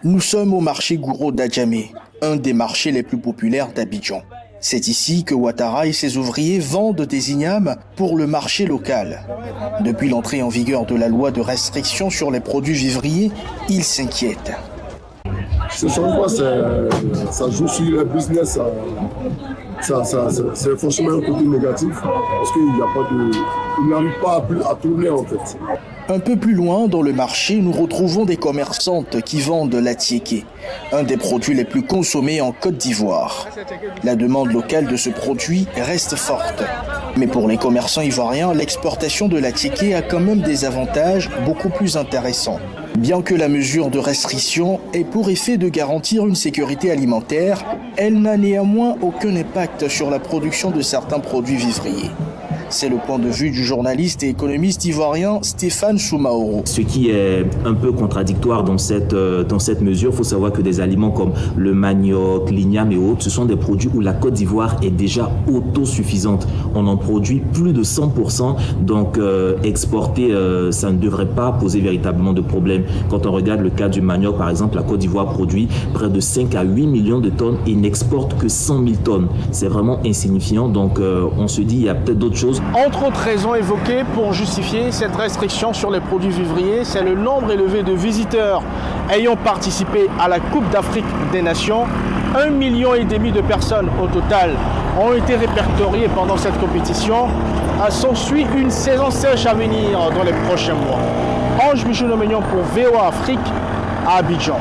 Nous sommes au marché Gouro d'Adjamé, un des marchés les plus populaires d'Abidjan. C'est ici que Ouattara et ses ouvriers vendent des ignames pour le marché local. Depuis l'entrée en vigueur de la loi de restriction sur les produits vivriers, ils s'inquiètent. Ce changement, ça joue sur le business. C'est forcément un côté négatif parce qu'il n'arrive pas à tourner en fait. Un peu plus loin, dans le marché, nous retrouvons des commerçantes qui vendent la tiéké, un des produits les plus consommés en Côte d'Ivoire. La demande locale de ce produit reste forte. Mais pour les commerçants ivoiriens, l'exportation de la tiéké a quand même des avantages beaucoup plus intéressants. Bien que la mesure de restriction ait pour effet de garantir une sécurité alimentaire, elle n'a néanmoins aucun impact sur la production de certains produits vivriers. C'est le point de vue du journaliste et économiste ivoirien Stéphane Soumaoro. Ce qui est un peu contradictoire dans cette mesure, il faut savoir que des aliments comme le manioc, l'igname et autres, ce sont des produits où la Côte d'Ivoire est déjà autosuffisante. On en produit plus de 100%, donc exporter, ça ne devrait pas poser véritablement de problème. Quand on regarde le cas du manioc, par exemple, la Côte d'Ivoire produit près de 5 à 8 millions de tonnes et n'exporte que 100 000 tonnes. C'est vraiment insignifiant, donc on se dit il y a peut-être d'autres choses. Entre autres raisons évoquées pour justifier cette restriction sur les produits vivriers, c'est le nombre élevé de visiteurs ayant participé à la Coupe d'Afrique des Nations. 1,5 million de personnes au total ont été répertoriées pendant cette compétition. S'ensuit une saison sèche à venir dans les prochains mois. Ange Michel Omignon pour VOA Afrique à Abidjan.